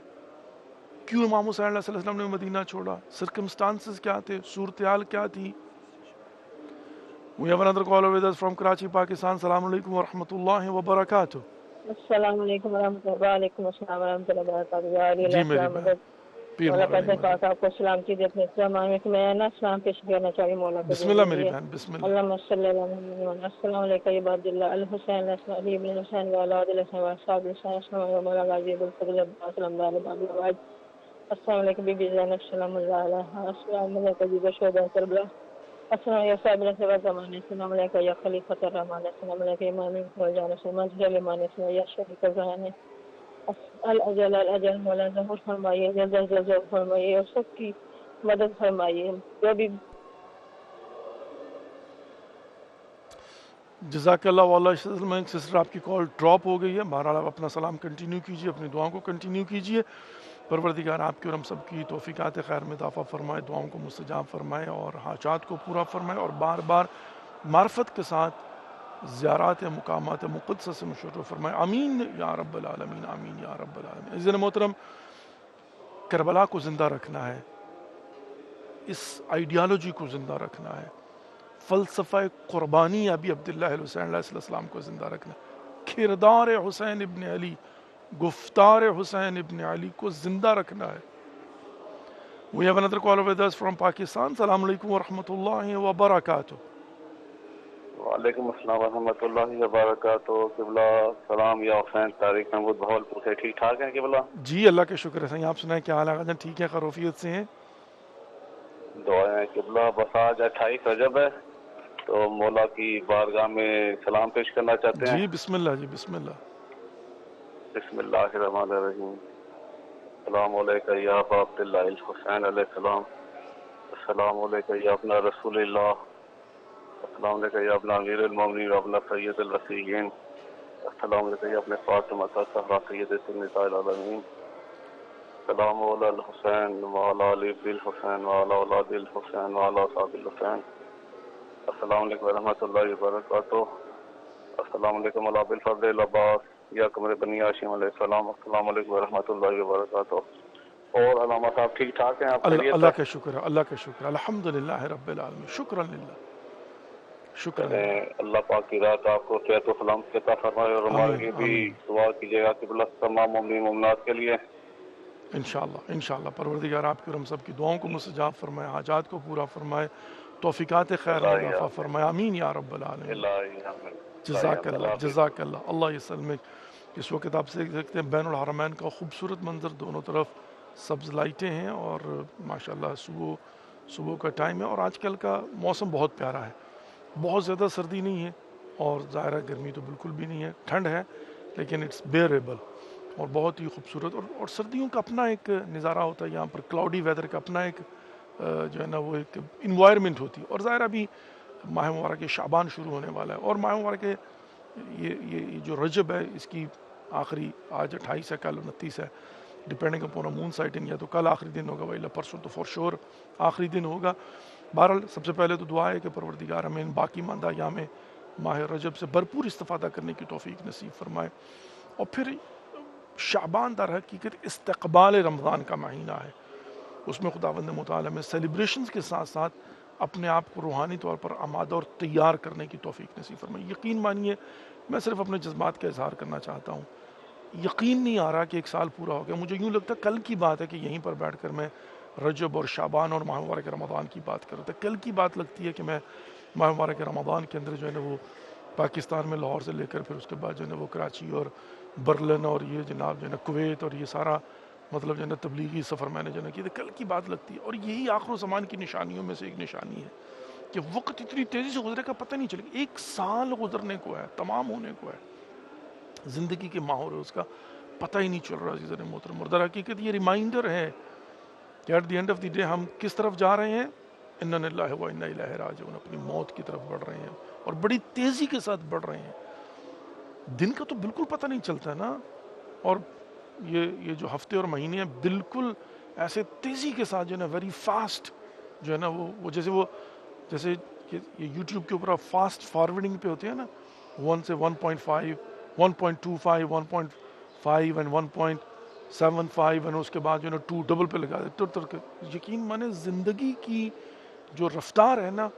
کیوں امام حسین علیہ السلام نے مدینہ چھوڑا؟ سرکمسٹانسز کیا تھے؟ صورتحال کیا تھی؟ We have another caller with us from Karachi, Pakistan. السلام علیکم ورحمۃ اللہ وبرکاتہ۔ السلام علیکم ورحمۃ اللہ، وعلیکم السلام ورحمۃ اللہ وبرکاتہ۔ جی میری بہن پیر مولا مولا علی پاک مدد۔ آپ کو سلام کیجیے اپنے اسلام میں کہ میں نا سلام پیش کرنا چاہیے مولا کو۔ بسم اللہ میری بہن، بسم اللہ۔ اللہم صلی اللہ علیہ وسلم۔ السلام علیکم یا عباد اللہ الحسین علیہ السلام، علی بن حسین و اولاد الحسین و اصحاب الحسین، السلام علیکم مولا غازی ابو الفضل عباس الحمد للہ۔ السلام علیکم بی بی زینب سلام اللہ علیہ، السلام علیکم بی بی شہداء کربلا، السلام یا صاحب الرحمن الزمان، السلام علیکم یا خلیفۃ الرحمن، السلام علیکم امام الفوزان، السلام علیکم المان، یا شریک زمان الاجل مولا ظہور فرمائیے، جلد فرمائیے اور سب کی مدد فرمائیے جو بھی. جزاک اللہ واللہ. سسٹر آپ کی کال ڈراپ ہو گئی ہے. بہرحال آپ اپنا سلام کنٹینیو کیجیے، اپنی دعاؤں کو کنٹینیو کیجیے. پروردگار آپ کی اور ہم سب کی توفیقات خیر میں اضافہ فرمائے، دعاؤں کو مستجاب فرمائے اور حاجات کو پورا فرمائے، اور بار بار معرفت کے ساتھ زیارات مقامات مقدسہ سے مشرف فرمائے. آمین یا رب العالمین، آمین یا رب العالمین. عزیزان محترم، کربلا کو زندہ رکھنا ہے، اس آئیڈیالوجی کو زندہ رکھنا ہے، فلسفہ قربانی ابی عبداللہ الحسین علیہ السلام کو زندہ رکھنا، کردار حسین ابن علی، گفتار حسین ابن علی کو زندہ رکھنا ہے. We have another caller with us from Pakistan. السلام علیکم ورحمۃ اللہ وبرکاتہ. وعلیکم السلام ورحمۃ اللہ وبرکاتہ. قبلہ سلام یا حسین، طارق محمود بھاولپور سے. ٹھیک ٹھاک ہیں قبلہ؟ جی اللہ کا شکر ہے. صحیح، آپ سنائیں کیا حال ہے؟ غازی ٹھیک ہے، خروفیت سے ہیں؟ دعائیں قبلہ. بس آج 28 رجب ہے تو مولا کی بارگاہ میں سلام پیش کرنا چاہتے ہیں. جی بسم اللہ، جی بسم اللہ. بسم اللہ الرحمن الرحیم. السلام علیکم یا ابا عبداللہ الحسین علیہ السلام. السلام علیکم یا ابن رسول اللہ. السلام علیکم یا ابن امیر المومنین و ابن سید الوصیین. السلام علیکم یا ابن فاطمہ الزہرا سید النساء العالمین. السلام علی الحسین وعلی علی الحسین وعلی اولاد الحسین وعلی اصحاب الحسین. السلام علیکم ورحمۃ اللہ وبرکاتہ. السلام علیکم علی ابی الفضل العباس یا قمر بنی ہاشم علیہ السلام. السلام علیکم ورحمۃ اللہ وبرکاتہ. اور علامہ صاحب ٹھیک ٹھاک ہیں؟ آپ اللہ کا شکر ہے، اللہ کا شکر ہے، الحمدللہ رب العالمین. شکرا للہ، شکرا للہ. اللہ پاک کی رات آپ کو صحت و سلامت عطا فرمائے، اور ہمارے لیے بھی دعا کیجیے گا قبلہ تمام مومنین مومنات کے لیے. انشاءاللہ انشاءاللہ پروردگار آپ کی اور ہم سب کی دعاؤں کو مستجاب فرمائے، حاجات کو پورا فرمائے، توفیقات خیر میں اضافہ فرمائے. آمین یا رب العالمین. جزاک اللہ، جزاک اللہ، اللہ یسلمک. اس وقت آپ سے دیکھتے ہیں بین الحرمین کا خوبصورت منظر، دونوں طرف سبز لائٹیں ہیں اور ماشاءاللہ صبح کا ٹائم ہے، اور آج کل کا موسم بہت پیارا ہے. بہت زیادہ سردی نہیں ہے اور ظاہرہ گرمی تو بالکل بھی نہیں ہے. ٹھنڈ ہے لیکن اٹس بیئریبل اور بہت ہی خوبصورت. اور سردیوں کا اپنا ایک نظارہ ہوتا ہے یہاں پر، کلاؤڈی ویدر کا اپنا ایک جو ہے نا وہ ایک انوائرمنٹ ہوتی ہے. اور ظاہرہ بھی ماہ مبارک شعبان شروع ہونے والا ہے، اور ماہ مبارک یہ جو رجب ہے اس کی آخری آج 28 ہے، کل 29 ہے، ڈپینڈنگ اپون مون سائٹنگ، یا تو کل آخری دن ہوگا ولا پرسوں تو فور شور آخری دن ہوگا. بہرحال سب سے پہلے تو دعا ہے کہ پروردگار ہمیں ان باقی ماندہ ایام ماہ رجب سے بھرپور استفادہ کرنے کی توفیق نصیب فرمائے. اور پھر شعبان در حقیقت استقبال رمضان کا مہینہ ہے، اس میں خداوند متعالی میں سیلیبریشنز کے ساتھ ساتھ اپنے آپ کو روحانی طور پر آمادہ اور تیار کرنے کی توفیق نصیب فرمائے. یقین مانیے میں صرف اپنے جذبات کا اظہار کرنا چاہتا ہوں. یقین نہیں آ رہا کہ ایک سال پورا ہو گیا. مجھے یوں لگتا ہے کل کی بات ہے کہ یہیں پر بیٹھ کر میں رجب اور شعبان اور ماہ مبارک رمضان کی بات کر رہا تھا. کل کی بات لگتی ہے کہ میں ماہ مبارک رمضان کے اندر جو ہے نا وہ پاکستان میں لاہور سے لے کر پھر اس کے بعد جو ہے نا وہ کراچی اور برلن اور یہ جناب جو ہے نا کویت اور یہ سارا مطلب جو ہے نا تبلیغی سفر میں نے جو ہے نا کیا تھا. کل کی بات لگتی ہے. اور یہی آخر و زمان کی نشانیوں میں سے ایک نشانی ہے کہ وقت اتنی تیزی سے گزرے کا پتہ نہیں چلے گا. ایک سال گزرنے کو ہے، تمام ہونے کو ہے. زندگی کے ماحول اس کا پتہ ہی نہیں چل رہا. عزیزان محترم، اور در حقیقت یہ ریمائنڈر ہے کہ at the end of the day ہم کس طرف جا رہے ہیں. انا للہ و انا الیہ راجعون، اپنی موت کی طرف بڑھ رہے ہیں اور بڑی تیزی کے ساتھ بڑھ رہے ہیں. دن کا تو بالکل پتہ نہیں چلتا ہے نا، اور یہ جو ہفتے اور مہینے ہیں بالکل ایسے تیزی کے ساتھ جو ہے نا ویری فاسٹ جو ہے نا وہ جیسے یہ یوٹیوب کے اوپر فاسٹ فارورڈنگ پہ ہوتے ہیں نا، 1 سے 1.5 1.25 1.5 اینڈ 1.75 اینڈ اس کے بعد جو ہے نا 2 ڈبل پہ لگا دیتے. یقین مانے زندگی کی جو رفتار ہے نا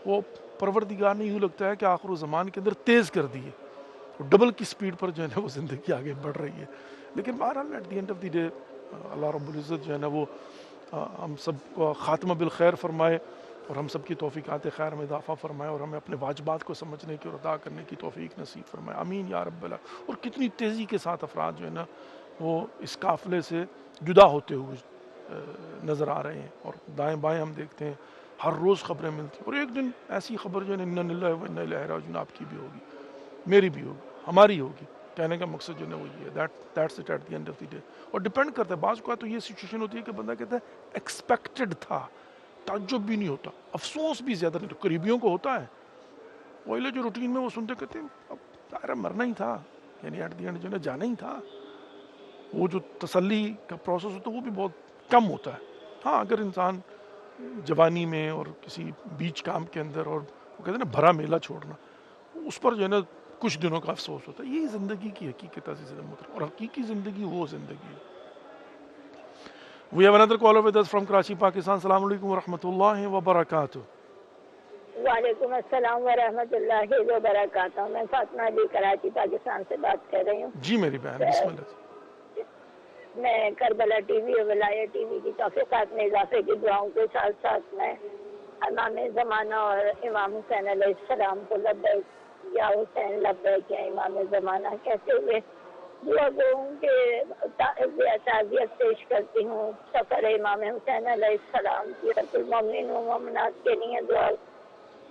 وہ پروردگار نے یوں لگتا ہے کہ آخر و زمان کے اندر تیز کر دی ہے، ڈبل کی سپیڈ پر جو ہے نا وہ زندگی آگے بڑھ رہی ہے. لیکن بہرحال at the end of the day اللہ رب العزت جو ہے نا وہ ہم سب کو خاتمہ بالخیر فرمائے اور ہم سب کی توفیقات خیر میں اضافہ فرمائے اور ہمیں اپنے واجبات کو سمجھنے کی اور ادا کرنے کی توفیق نصیب فرمائے. آمین یا رب العالمین. اور کتنی تیزی کے ساتھ افراد جو ہے نا وہ اس قافلے سے جدا ہوتے ہوئے نظر آ رہے ہیں، اور دائیں بائیں ہم دیکھتے ہیں ہر روز خبریں ملتی ہیں، اور ایک دن ایسی خبر جو ہے انا للہ و انا الیہ راجعون آپ کی بھی ہوگی، میری بھی ہوگی، ہماری ہوگی. کہنے کا مقصد جو ہے وہ یہ ہے، that's it at the end of the day. اور ڈپینڈ کرتا ہے، بعض اوقات تو یہ سچویشن ہوتی ہے کہ بندہ کہتا ہے ایکسپیکٹڈ تھا، تعجب بھی نہیں ہوتا، افسوس بھی زیادہ نہیں. تو قریبیوں کو ہوتا ہے، وہی جو روٹین میں وہ سنتے کہتے ہیں اب ظاہر مرنا ہی تھا، یعنی ایٹ دی اینڈ جو ہے جانا ہی تھا. وہ جو تسلی کا پروسیس ہوتا ہے وہ بھی بہت کم ہوتا ہے. ہاں اگر انسان جوانی میں اور کسی بیچ کام کے اندر، اور وہ کہتے ہیں نا بھرا میلہ چھوڑنا، اس پر جو ہے نا کچھ دنوں کا افسوس ہوتا ہے. یہی زندگی کی حقیقت ہے، اور حقیقی زندگی وہ زندگی ہے. We have another caller with us from Karachi, Pakistan. Assalamu alaikum wa rahmatullahi wa barakatuh. وعلیکم السلام ورحمۃ اللہ وبرکاتہ. میں فاطمہ علی کراچی پاکستان سے بات کر رہی ہوں. جی میری بہن بسم اللہ. میں کربلا ٹی وی اور ولایت ٹی وی کی توفیقات میں اضافے کی دعاؤں کے ساتھ ساتھ میں امام زمانہ اور امام حسین علیہ السلام کو لبیک یا حسین لبیک یا امام زمانہ کہتے ہوئے دعا گوں کے تعزیت پیش کرتی ہوں. سفر امام حسین علیہ السلام کی کل مومنین و مومنات کے لیے دعا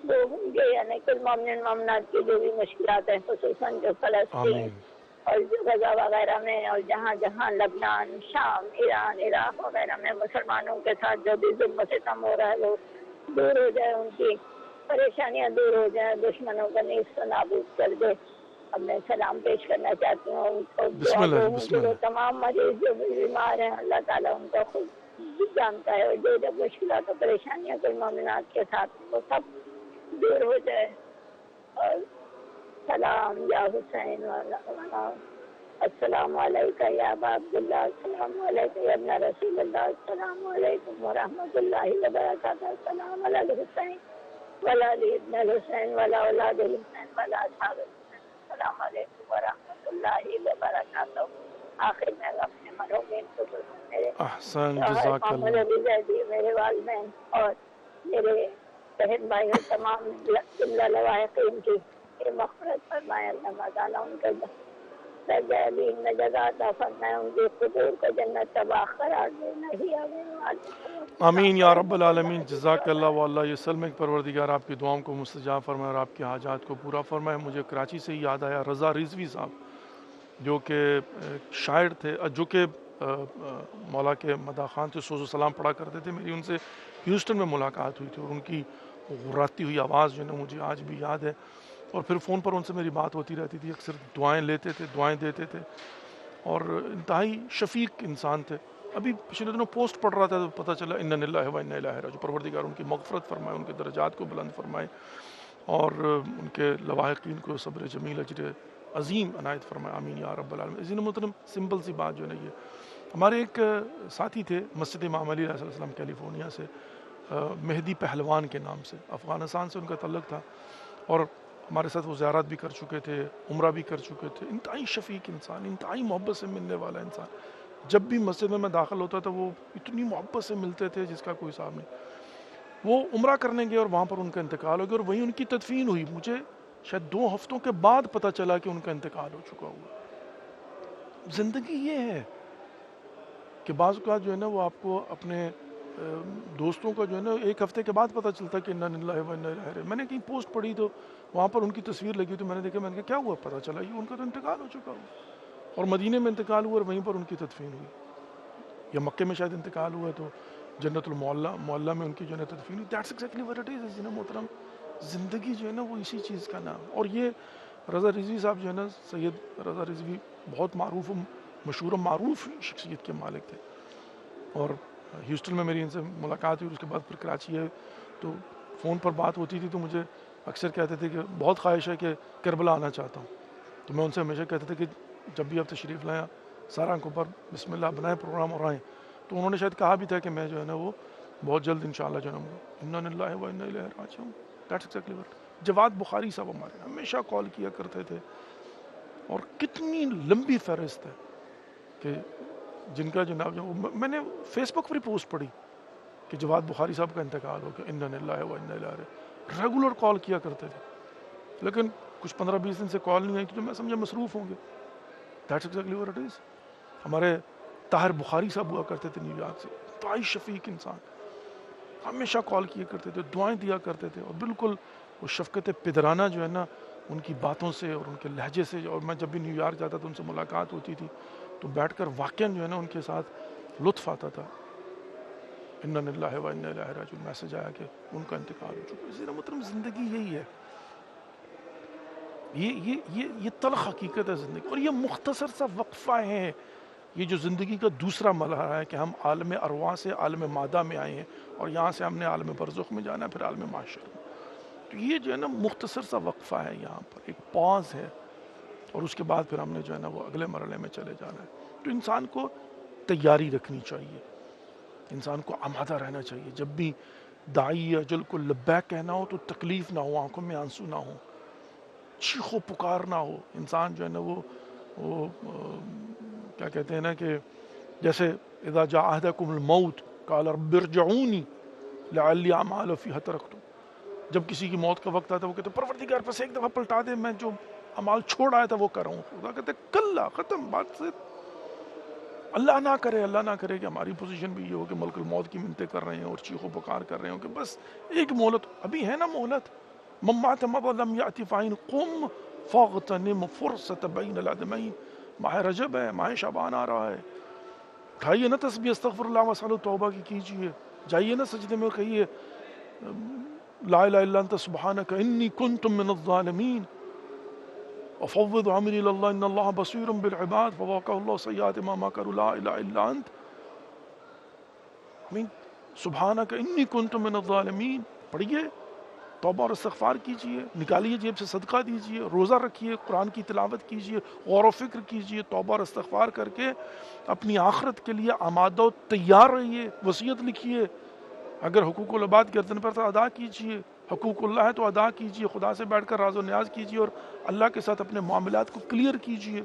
گوں گے، یعنی کل مومنین مومنات کی جو بھی مشکلات ہیں، خصوصاً جو فلسطین اور جو غزہ وغیرہ میں اور جہاں جہاں لبنان، شام، ایران، عراق وغیرہ میں مسلمانوں کے ساتھ جو بھی ظلم و ستم ہو رہا ہے وہ دور ہو جائے، ان کی پریشانیاں دور ہو جائیں، دشمنوں کا نیست و نابود کر دے. اب میں سلام پیش کرنا چاہتی ہوں اور دعا گوں کہ وہ تمام مریض جو بھی بیمار ہیں اللہ تعالیٰ ان کو خود جانتا ہے، اور جو جب مشکلات و پریشانیاں کوئی مومنات کے ساتھ وہ سب دور ہو جائے. اور سلام یا حسین السلام علیکم یا ابا عبداللہ، السلام علیکم یا ابن رسول اللہ، السلام علیکم ورحمۃ اللہ وبرکاتہ. السلام علی الحسین ولا علی ابن الحسین ولا اولاد الحسین ولا اصحاب الحسین. السلام علیکم ورحمۃ اللہ وبرکاتہ. آخر میں اپنے مرحومین کو میرے محمد علی زیدی، میرے والدین اور میرے بہن بھائی اور تمام جملہ لواحقین کی مغفرت فرمائے. اللہ تعالیٰ ان کے درجہ علیم میں جزا عطا فرمائے، ان کی قبور کو جنت تباہ قرار دے. نہیں آمین یا رب العالمین. جزاک اللہ واللہ یسلمک. پروردگار آپ کی دعاؤں کو مستجاب فرمائے اور آپ کی حاجات کو پورا فرمائے. مجھے کراچی سے ہی یاد آیا رضا رضوی صاحب جو کہ شاعر تھے، جو کہ مولا کے مداح خان سے سوز و سلام پڑھا کرتے تھے. میری ان سے ہیوسٹن میں ملاقات ہوئی تھی اور ان کی غراتی ہوئی آواز جو ہے نا مجھے آج بھی یاد ہے. اور پھر فون پر ان سے میری بات ہوتی رہتی تھی، اکثر دعائیں لیتے تھے، دعائیں دیتے تھے، اور انتہائی شفیق انسان تھے. ابھی پچھلے دنوں پوسٹ پڑھ رہا تھا تو پتہ چلا انا للہ و انا الیہ راجعون. پروردگار ان کی مغفرت فرمائے، ان کے درجات کو بلند فرمائے اور ان کے لواحقین کو صبر جمیل اجر عظیم عنایت فرمائے. آمین یا رب العالمین. عزیز محترم، سمپل سی بات جو ہے نا، یہ ہمارے ایک ساتھی تھے مسجد امام علی علیہ السلام کیلیفورنیا سے، مہدی پہلوان کے نام سے، افغانستان سے ان کا تعلق تھا، اور ہمارے ساتھ وہ زیارات بھی کر چکے تھے، عمرہ بھی کر چکے تھے. انتہائی شفیق انسان، انتہائی محبت سے ملنے والا انسان. جب بھی مسجد میں داخل ہوتا تھا وہ اتنی محبت سے ملتے تھے جس کا کوئی حساب نہیں. وہ عمرہ کرنے گئے اور وہاں پر ان کا انتقال ہو گیا، اور وہیں ان کی تدفین ہوئی. مجھے شاید 2 ہفتوں کے بعد پتہ چلا کہ ان کا انتقال ہو چکا ہوا. زندگی یہ ہے کہ بعض اوقات جو ہے نا وہ آپ کو اپنے دوستوں کا جو ہے نا 1 ہفتے کے بعد پتہ چلتا کہ انا للہ و انا الیہ راجعون. میں نے کہیں پوسٹ پڑھی تو وہاں پر ان کی تصویر لگی تو میں نے دیکھا، میں نے کہا کیا ہوا؟ پتہ چلا یہ ان کا تو انتقال ہو چکا ہوا. اور مدینے میں انتقال ہوا اور وہیں پر ان کی تدفین ہوئی. یا مکے میں شاید انتقال ہوا تو جنت المعلیٰ میں ان کی جو ہے تدفین ہوئی. That's exactly what it is. محترم، زندگی جو ہے نا وہ اسی چیز کا نام. اور یہ رضا رضوی صاحب جو ہے نا، سید رضا رضوی بہت معروف و مشہور و معروف شخصیت کے مالک تھے. اور ہیوسٹن میں میری ان سے ملاقات ہوئی، اس کے بعد پھر کراچی ہے تو فون پر بات ہوتی تھی تو مجھے اکثر کہتے تھے کہ بہت خواہش ہے کہ کربلا آنا چاہتا ہوں. تو میں ان سے ہمیشہ کہتے تھے کہ جب بھی آپ تشریف لائیں سارا آنکھوں پر بسم اللہ بنائیں پروگرام اور آئیں. تو انہوں نے شاید کہا بھی تھا کہ میں جو ہے نا وہ بہت جلد انشاءاللہ جو ہے نا انا للہ و انا الیہ راجعون. That's exactly what. Jawad Bukhari صاحب ہمارے ہمیشہ کال کیا کرتے تھے، اور کتنی لمبی فہرست ہے کہ جن کا جناب میں نے فیس بک پر ہی پوسٹ پڑھی کہ جواد بخاری صاحب کا انتقال ہو گیا. انا للہ و انا الیہ راجعون. ریگولر کال کیا کرتے تھے، لیکن کچھ 15-20 دن سے کال نہیں آئی تو میں سمجھا مصروف ہوں گے. That's exactly what it is. ہمارے طاہر بخاری صاحب ہوا کرتے تھے نیو یارک سے، انتہائی شفیق انسان. ہمیشہ کال کیا کرتے تھے، دعائیں دیا کرتے تھے، اور بالکل وہ شفقت پدرانہ جو ہے نا ان کی باتوں سے اور ان کے لہجے سے. اور میں جب بھی نیو یارک جاتا تو ان سے ملاقات ہوتی تھی تو بیٹھ کر واقعاً جو ہے نا ان کے ساتھ لطف آتا تھا. انا للہ و انا الیہ راجعون میسج آیا کہ ان کا انتقال ہو چکا. اسی مطلب زندگی یہی ہے، یہ تلخ حقیقت ہے زندگی. اور یہ مختصر سا وقفہ ہے، یہ جو زندگی کا دوسرا مرحلہ ہے کہ ہم عالم ارواح سے عالم مادہ میں آئے ہیں اور یہاں سے ہم نے عالم برزخ میں جانا ہے، پھر عالم معاشر میں. تو یہ جو ہے نا مختصر سا وقفہ ہے، یہاں پر ایک پاز ہے، اور اس کے بعد پھر ہم نے جو ہے نا وہ اگلے مرحلے میں چلے جانا ہے. تو انسان کو تیاری رکھنی چاہیے، انسان کو آمادہ رہنا چاہیے. جب بھی داعی اجل کو لبیک کہنا ہو تو تکلیف نہ ہو، آنکھوں میں آنسو نہ ہو، چیخ و پکار نہ ہو. انسان جو ہے نا وہ کیا کہتے ہیں نا کہ جیسے اذا جاء احدکم الموت قال رب ارجعونی لعلی اعمل فیہا ترکت. جب کسی کی موت کا وقت آتا ہے وہ کہتے ہیں پروردگار پس ایک دفعہ پلٹا دے، میں جو اعمال چھوڑ آیا تھا وہ کر رہا ہوں. خدا کہتے ہیں کلا، ختم بات سے. اللہ نہ کرے کہ ہماری پوزیشن بھی یہ ہو کہ ملک الموت کی منتیں کر رہے ہیں اور چیخ و پکار کر رہے ہوں کہ بس ایک مہلت ابھی ہے نا، مہلت. ممات مضى لم يأتي فعين قم فاغتنم فرصة بين العدمين. ماہ رجب ہے، ماہ شعبان آ رہا ہے، اٹھائیے نا تسبیح استغفر اللہ وصلو توبہ کی کیجیے، جائیے نا سجدے میں کہیے لا الہ الا انت سبحانک انی کنت من الظالمین وفوض عمری اللہ ان اللہ بصیر بالعباد فوقہ اللہ سیئات ما مکروا لا الہ الا انت سبحانک انی کنت من الظالمین. پڑھیے، توبہ اور استغفار کیجیے، نکالیے جیب سے صدقہ دیجیے، روزہ رکھیے، قرآن کی تلاوت کیجیے، غور و فکر کیجیے، توبہ اور استغفار کر کے اپنی آخرت کے لیے آمادہ و تیار رہیے. وصیت لکھیے، اگر حقوق العباد گردن پر تو ادا کیجیے، حقوق اللہ ہے تو ادا کیجیے، خدا سے بیٹھ کر راز و نیاز کیجیے اور اللہ کے ساتھ اپنے معاملات کو کلیئر کیجیے.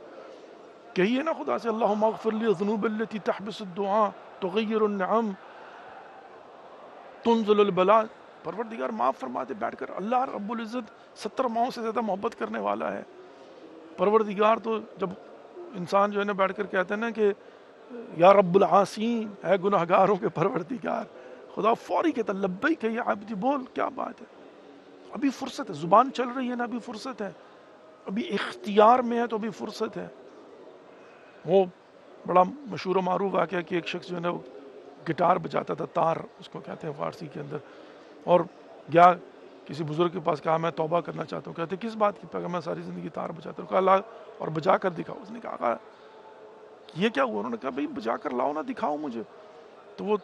کہیے نا خدا سے اللہم اغفر لی الذنوب التي تحبس الدعاء تغیر النعم تنزل البلاء. پروردگار معاف فرما دے. بیٹھ کر اللہ رب العزت 70 ماہوں سے زیادہ محبت کرنے والا ہے. پروردگار تو جب انسان جو ہے نا بیٹھ کر کہتے ہیں نا کہ یا رب العاصین، اے گناہگاروں کے پروردگار، خدا فوری کہتا لبیک یا عبدی، بول کیا بات ہے. ابھی فرصت ہے، زبان چل رہی ہے نا، ابھی فرصت ہے، ابھی اختیار میں ہے تو ابھی فرصت ہے. وہ بڑا مشہور و معروف واقعہ کہ ایک شخص جو ہے نا گٹار بجاتا تھا، تار اس کو کہتے ہیں فارسی کے اندر، اور گیا کسی بزرگ کے پاس، کہا میں توبہ کرنا چاہتا ہوں. کہتے کس بات کی؟ کہا میں ساری زندگی تار بجاتا ہوں. کہا اللہ اور بجا کر دکھاؤ. اس نے کہا یہ کیا ہوا؟ انہوں نے کہا بھائی بجا کر لاؤ نا، دکھاؤ مجھے. تو وہ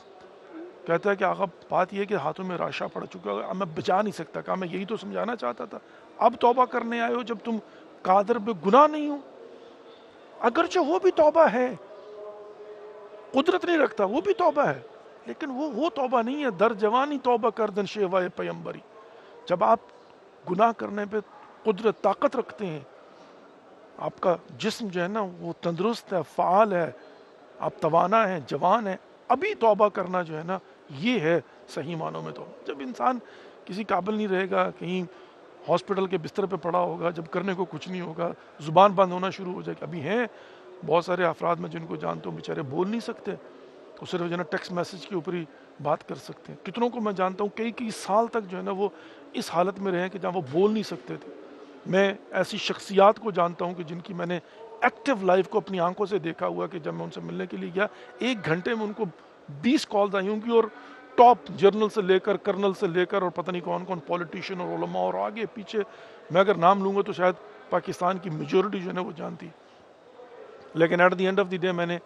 کہتا ہے کہ آقا بات یہ کہ ہاتھوں میں راشہ پڑ چکا ہے، اب میں بجا نہیں سکتا. کہا میں یہی تو سمجھانا چاہتا تھا، اب توبہ کرنے آئے ہو جب تم قادر بے گناہ نہیں ہو. اگرچہ وہ بھی توبہ ہے، قدرت نہیں رکھتا، وہ بھی توبہ ہے، لیکن وہ توبہ نہیں ہے. در جوانی توبہ کردن شیوائے پیمبری. جب آپ گناہ کرنے پہ قدرت، طاقت رکھتے ہیں، آپ کا جسم جو ہے نا وہ تندرست ہے، فعال ہے، آپ توانا ہیں، جوان ہیں، ابھی توبہ کرنا جو ہے نا یہ ہے صحیح معنوں میں توبہ. جب انسان کسی قابل نہیں رہے گا، کہیں ہاسپٹل کے بستر پہ پڑا ہوگا، جب کرنے کو کچھ نہیں ہوگا، زبان بند ہونا شروع ہو جائے گی. ابھی ہیں بہت سارے افراد میں جن کو جانتا ہوں بیچارے بول نہیں سکتے، تو صرف جو ہے نا ٹیکسٹ میسج کے اوپر ہی بات کر سکتے ہیں. کتنوں کو میں جانتا ہوں کئی سال تک جو ہے نا وہ اس حالت میں رہے کہ جہاں وہ بول نہیں سکتے تھے. میں ایسی شخصیات کو جانتا ہوں کہ جن کی میں نے ایکٹیو لائف کو اپنی آنکھوں سے دیکھا ہوا کہ جب میں ان سے ملنے کے لیے گیا 1 گھنٹے میں ان کو 20 کالز آئی ہوں گی، اور ٹاپ جرنل سے لے کر کرنل سے لے کر اور پتہ نہیں کون کون پولیٹیشین اور علماء اور آگے پیچھے، میں اگر نام لوں گا تو شاید پاکستان کی میجورٹی جو ہے نا وہ جانتی. لیکن at the end of the day میں نے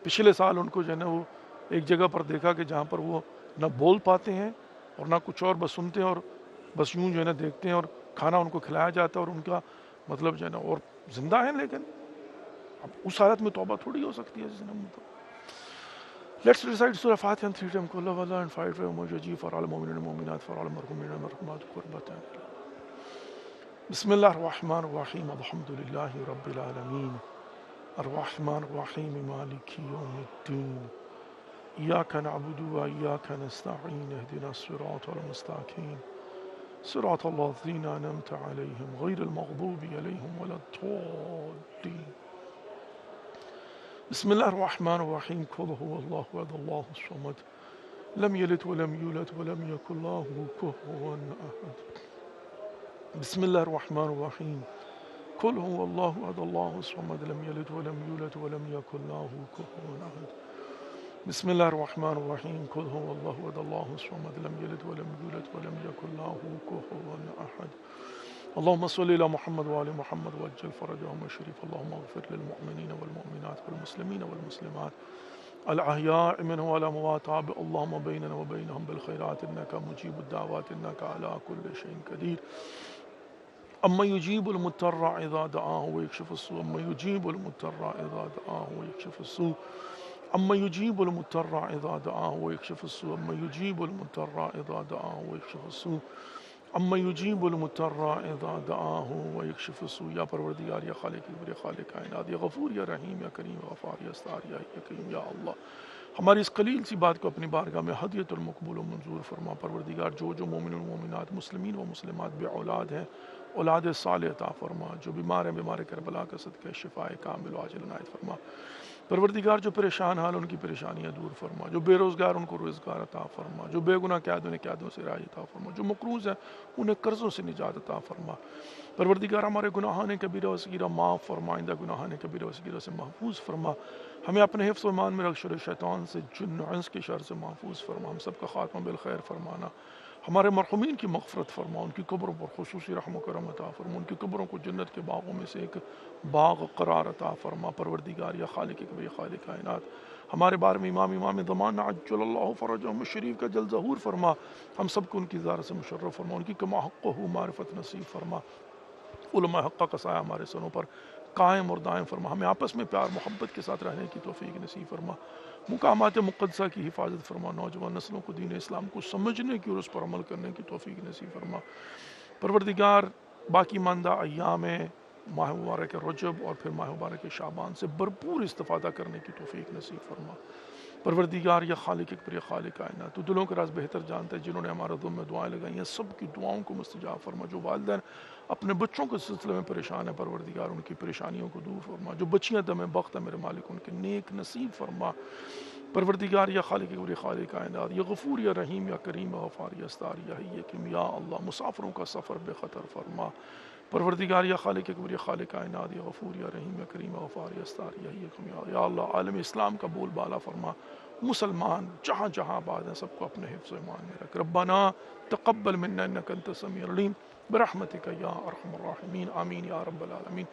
پچھلے سال ان کو جو ہے نا وہ ایک جگہ پر دیکھا کہ جہاں پر وہ نہ بول پاتے ہیں اور نہ کچھ اور، بس سنتے ہیں اور بس یوں جو ہے نا دیکھتے ہیں، اور کھانا ان کو کھلایا جاتا ہے اور ان کا مطلب جو ہے نا اور زندہ ہیں. لیکن اب اس حالت میں توبہ تھوڑی ہو سکتی ہے. Let's recite Surah Fatiha 3 times. Qul huwallahu and 5 times. For all mu'mineen and mu'minat, for all marhumin and marhumat, qurbatan. Bismillah ar-Rahman ar-Rahim. Alhamdulillahi Rabbil Alameen. Ar-Rahman ar-Rahim. Maliki yawmiddin. Iyaka na'budu wa iyaka nasta'in. Ihdina as-sirata al-mustaqim. صراط الذين أنعمت عليهم غير المغضوب عليهم ولا الضالين. بسم الله الرحمن الرحيم. قل هو الله أحد الله الصمد لم يلد ولم يولد ولم يكن له كفوا أحد. بسم الله الرحمن الرحيم. قل هو الله أحد الله الصمد لم يلد ولم يولد ولم يكن له كفوا أحد. بسم الله الرحمن الرحيم. قل هو الله أحد الله الصمد لم يلد ولم يولد ولم يكن له كفوا أحد. اللهم صل على محمد وآل محمد وعجل فرجهم الشريف. اللهم اغفر للمؤمنين والمؤمنات والمسلمين والمسلمات الأحياء منهم والأموات. اللهم بيننا وبينهم بالخيرات إنك مجيب الدعوات إنك على كل شيء قدير. أما يجيب المضطر إذا دعاه ويكشف السوء. أما يجيب المضطر إذا دعاه ويكشف السوء. أما يجيب المضطر إذا دعاه ويكشف السوء. أما يجيب المضطر إذا دعاه ويكشف السوء. أما يجيب المضطر إذا دعاه ويكشف السوء. یا پروردگار یا خالق یا خالق کائنات یا غفور یا رحیم یا کریم یا غفار یا ستار یا کریم یا اللہ، ہماری اس قلیل سی بات کو اپنی بارگاہ میں ہدیت المقبول و منظور فرما. پروردگار جو مومن و مومنات مسلمین و مسلمات بے اولاد ہیں اولاد صالح عطا فرما. جو بیمار ہیں بیمار کربلا کا صدقہ شفاء کامل و عاجل عنایت فرما. پروردگار جو پریشان حال ان کی پریشانیاں دور فرما. جو بے روزگار ان کو روزگار عطا فرما. جو بے گناہ قید انہیں قیدوں سے رہائی عطا فرما. جو مقروض ہیں انہیں قرضوں سے نجات عطا فرما. پروردگار ہمارے گناہان کبیرہ و صغیرہ معاف فرما. آئندہ گناہان کبیرہ و صغیرہ سے محفوظ فرما. ہمیں اپنے حفظ و ایمان میں رکھ. شر شیطان سے جن و انس کے شر سے محفوظ فرما. ہم سب کا خاتمہ بالخیر فرمانا. ہمارے مرحومین کی مغفرت فرما. ان کی قبروں پر خصوصی رحم و کرم عطا فرما. ان کی قبروں کو جنت کے باغوں میں سے ایک باغ قرار عطا فرما. پروردگار یا خالق کبیر خالق کائنات ہمارے بارے میں امام زمان عجل اللہ فرجہم شریف کا جل ظہور فرما. ہم سب کو ان کی زیارت سے مشرف فرما. ان کی کما حق ہو معرفت نصیب فرما. علماء حقہ کا سایہ ہمارے سروں پر قائم اور دائم فرما. ہمیں آپس میں پیار محبت کے ساتھ رہنے کی توفیق نصیب فرما. مقامات مقدسہ کی حفاظت فرما. نوجوان نسلوں کو دین اسلام کو سمجھنے کی اور اس پر عمل کرنے کی توفیق نصیب فرما. پروردگار باقی ماندہ ایام ماہ مبارک رجب اور پھر ماہ مبارک شعبان سے بھرپور استفادہ کرنے کی توفیق نصیب فرما. پروردگار یا خالق اکبر یا خالق کائنات تو دلوں کے راز بہتر جانتا ہے. جنہوں نے ہمارے دل میں دعائیں لگائی ہیں سب کی دعاؤں کو مستجاب فرما. جو والدین اپنے بچوں کے سلسلے میں پریشان ہیں پروردگار ان کی پریشانیوں کو دور فرما. جو بچیاں دم بخت ہیں میرے مالک ان کے نیک نصیب فرما. پروردگار یا خالق اکبر یا خالق کائنات یا غفور یا رحیم یا کریم یا غفار یا ستار یا حکیم یا اللہ مسافروں کا سفر بے خطر فرما. پروردگار یا خالق اکبر یا خالق کائنات یا غفور یا رحیم یا کریم یا غفار یا ستار یا حکیم یا اللہ عالم اسلام کا بول بالا فرما. مسلمان جہاں جہاں آباد ہیں سب کو اپنے حفظ و ایمان میں رکھ. ربنا تقبل منا انک انت السمیع العلیم برحمتک یا ارحم الراحمین آمین یا رب العالمین.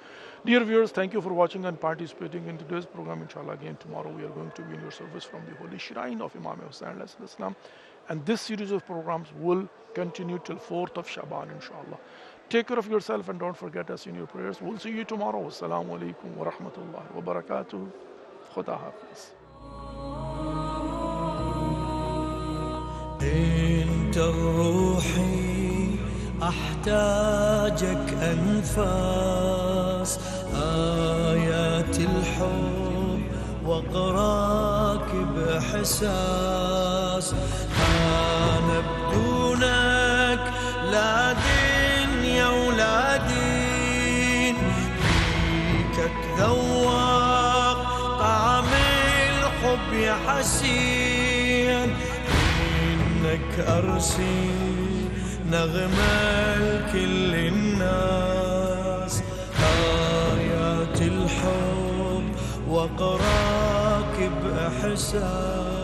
Dear viewers, thank you for watching and participating in today's program. Inshallah, again tomorrow we are going to be in your service from the holy shrine of Imam Hussain alayhi salam, and this series of programs will continue till 4th of Shaban inshallah. Take care of yourself and don't forget us in your prayers. We'll see you tomorrow. Assalamu alaikum wa rahmatullahi wa barakatuh. Khuda hafiz. انت الروحي احتاجك انفاس آيات الحب واقراك باحساس. انا بدونك لا دنيا ولا دين. فيك اتذوق طعم الحب يا حسين. انك ارسي نغمة لكل الناس. آيات الحب واقراك بإحساس.